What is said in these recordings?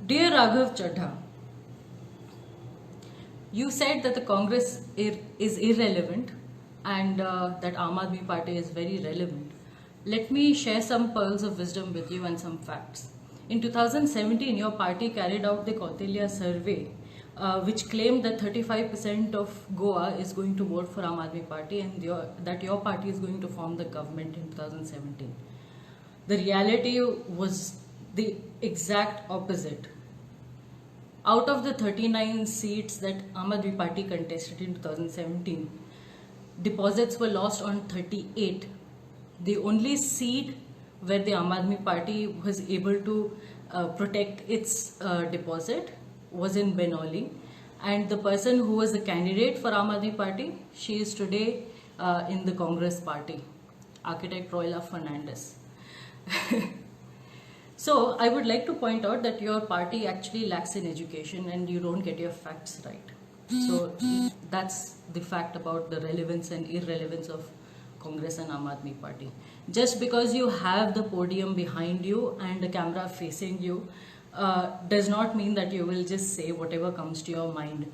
Dear Raghav Chadha, you said that the Congress is irrelevant and that Aam Aadmi Party is very relevant. Let me share some pearls of wisdom with you and some facts. In 2017, your party carried out the Kautilya survey, which claimed that 35% of Goa is going to vote for Aam Aadmi Party and that your party is going to form the government in 2017. The reality was the exact opposite. Out of the 39 seats that Aam Aadmi Party contested in 2017, deposits were lost on 38. The only seat where the Aam Aadmi Party was able to protect its deposit was in Benoli, and the person who was the candidate for Aam Aadmi Party, she is today in the Congress party, architect Royla Fernandez. So I would like to point out that your party actually lacks in education and you don't get your facts right. So that's the fact about the relevance and irrelevance of Congress and Aam Aadmi Party. Just because you have the podium behind you and the camera facing you does not mean that you will just say whatever comes to your mind.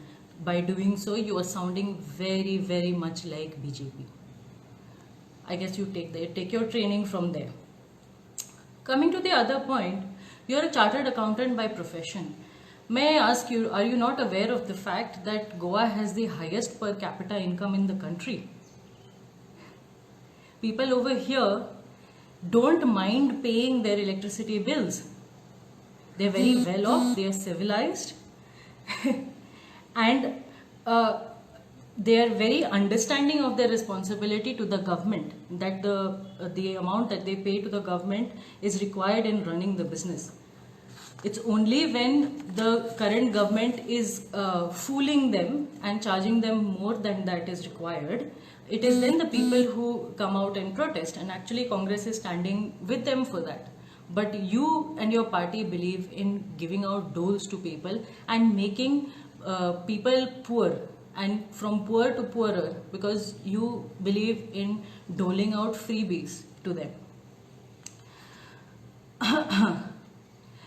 By doing so, you are sounding very, very much like BJP. I guess you take your training from there. Coming to the other point, you are a chartered accountant by profession. May I ask you, are you not aware of the fact that Goa has the highest per capita income in the country? People over here don't mind paying their electricity bills. They're very well off, they are civilized, and they are very understanding of their responsibility to the government, that the amount that they pay to the government is required in running the business. It's only when the current government is fooling them and charging them more than that is required, it is then the people who come out and protest, and actually Congress is standing with them for that. But you and your party believe in giving out doles to people and making people poor, and from poor to poorer, because you believe in doling out freebies to them.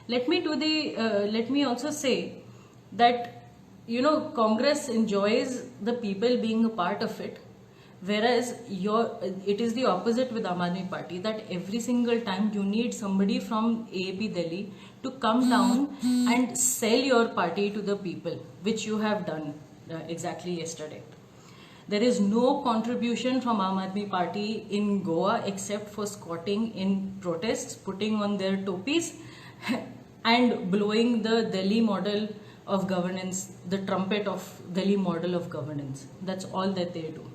Let me also say that Congress enjoys the people being a part of it, whereas it is the opposite with Aam Aadmi Party, that every single time you need somebody from AAP Delhi to come down and sell your party to the people, which you have done exactly yesterday. There is no contribution from Aam Aadmi Party in Goa except for squatting in protests, putting on their topis and blowing the Delhi model of governance, the trumpet of Delhi model of governance. That's all that they do.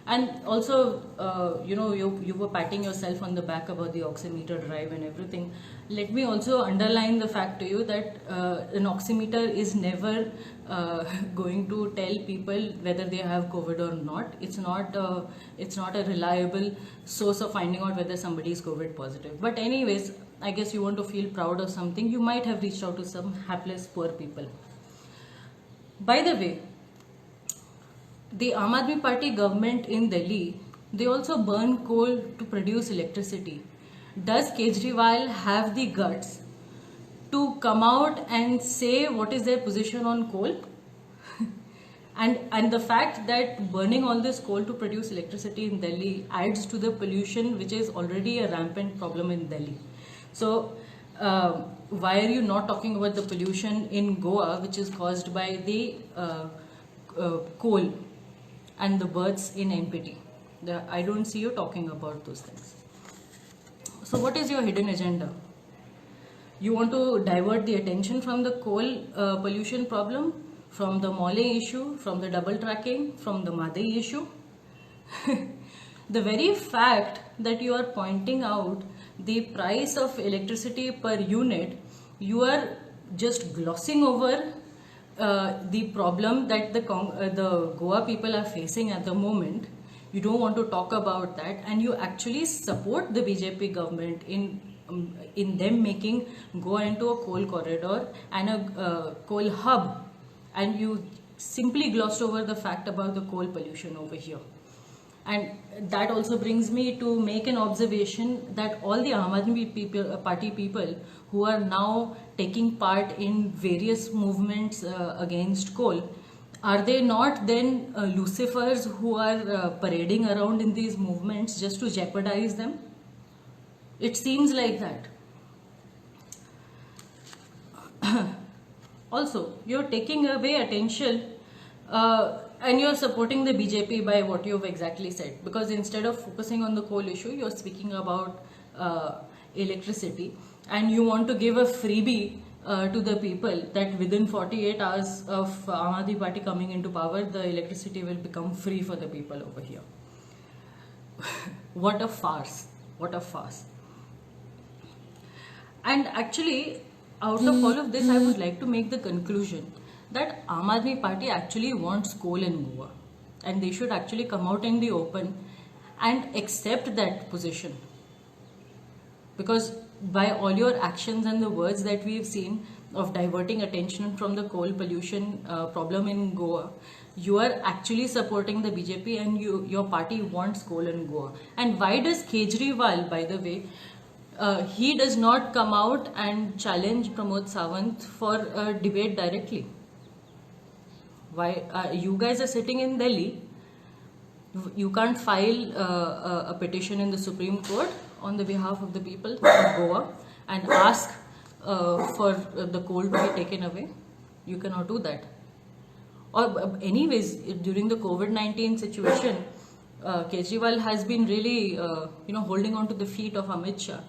And also, you were patting yourself on the back about the oximeter drive and everything. Let me also underline the fact to you that an oximeter is never going to tell people whether they have COVID or not. It's not a reliable source of finding out whether somebody is COVID positive. But anyways, I guess you want to feel proud of something. You might have reached out to some hapless poor people. By the way, the Aam Aadmi Party government in Delhi, they also burn coal to produce electricity. Does Kejriwal have the guts to come out and say what is their position on coal? and the fact that burning all this coal to produce electricity in Delhi adds to the pollution, which is already a rampant problem in Delhi. So why are you not talking about the pollution in Goa, which is caused by the coal and the birds in NPT? I don't see you talking about those things. So what is your hidden agenda? You want to divert the attention from the coal pollution problem, from the Mole issue, from the double tracking, from the Madai issue? The very fact that you are pointing out the price of electricity per unit, you are just glossing over the problem that the Goa people are facing at the moment. You don't want to talk about that, and you actually support the BJP government in them making Goa into a coal corridor and a coal hub, and you simply glossed over the fact about the coal pollution over here. And that also brings me to make an observation that all the Aam Aadmi Party people who are now taking part in various movements against coal, are they not then Lucifers who are parading around in these movements just to jeopardize them? It seems like that. Also, you're taking away attention and you're supporting the BJP by what you've exactly said, because instead of focusing on the coal issue, you're speaking about electricity, and you want to give a freebie to the people that within 48 hours of Aam Aadmi Party coming into power, the electricity will become free for the people over here. What a farce. What a farce. And actually, out of all of this, I would like to make the conclusion that Aam Aadmi Party actually wants coal in Goa, and they should actually come out in the open and accept that position. Because by all your actions and the words that we've seen of diverting attention from the coal pollution problem in Goa, you are actually supporting the BJP, and your party wants coal in Goa. And why does Kejriwal, by the way, he does not come out and challenge Pramod Sawant for a debate directly? Why you guys are sitting in Delhi? You can't file a petition in the Supreme Court on the behalf of the people of Goa and ask for the coal to be taken away. You cannot do that. Or anyways, during the COVID-19 situation, Kejriwal has been really holding on to the feet of Amit Shah.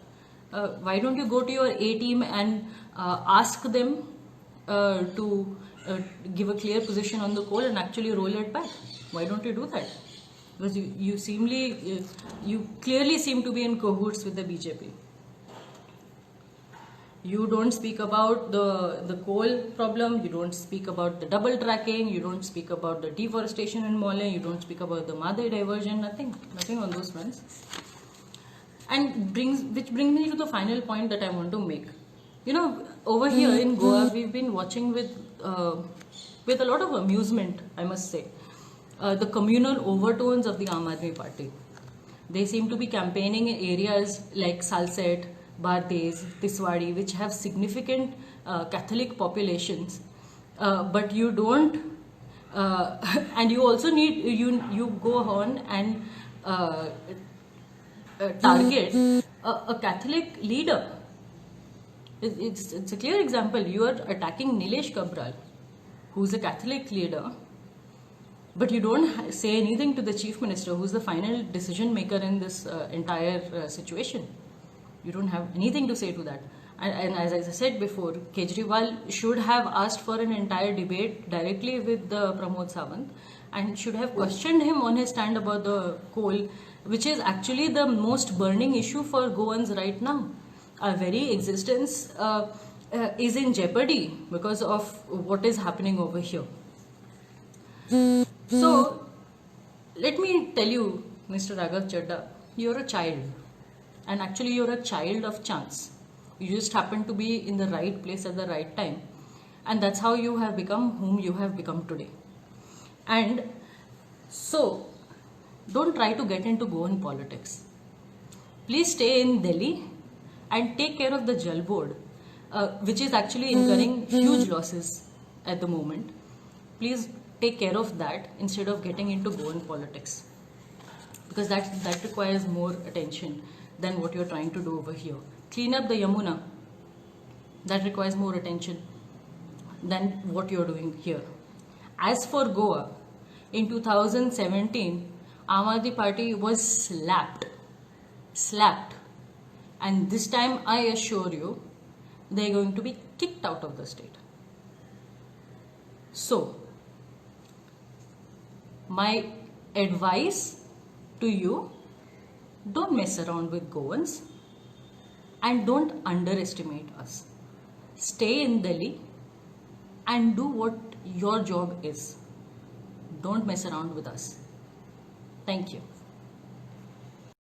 Why don't you go to your A team and ask them to give a clear position on the coal and actually roll it back? Why don't you do that? Because you clearly seem to be in cahoots with the BJP. You don't speak about the coal problem, you don't speak about the double tracking, you don't speak about the deforestation in Mole, you don't speak about the Madhe diversion, nothing on those fronts. And which brings me to the final point that I want to make. Over here in Goa, we've been watching with a lot of amusement, I must say, the communal overtones of the Aam Aadmi Party. They seem to be campaigning in areas like Salsette, Bardez, Tiswadi, which have significant Catholic populations, but you don't, and you also need, you go on and target a Catholic leader. It's a clear example. You are attacking Nilesh Kabral, who's a Catholic leader, but you don't say anything to the Chief Minister, who's the final decision maker in this entire situation. You don't have anything to say to that. And as I said before, Kejriwal should have asked for an entire debate directly with Pramod Sawant, and should have questioned him on his stand about the coal, which is actually the most burning issue for Goans right now. Our very existence is in jeopardy because of what is happening over here. So, let me tell you, Mr. Raghav Chadha, you're a child. And actually, you're a child of chance. You just happen to be in the right place at the right time. And that's how you have become whom you have become today. And so, don't try to get into Goan politics. Please stay in Delhi and take care of the Jal Board, which is actually incurring huge losses at the moment. Please take care of that instead of getting into Goan politics, because that requires more attention than what you're trying to do over here. Clean up the Yamuna. That requires more attention than what you're doing here. As for Goa, in 2017, Aam Aadmi Party was slapped. And this time, I assure you, they're going to be kicked out of the state. So, my advice to you, don't mess around with Goans and don't underestimate us. Stay in Delhi and do what your job is. Don't mess around with us. Thank you.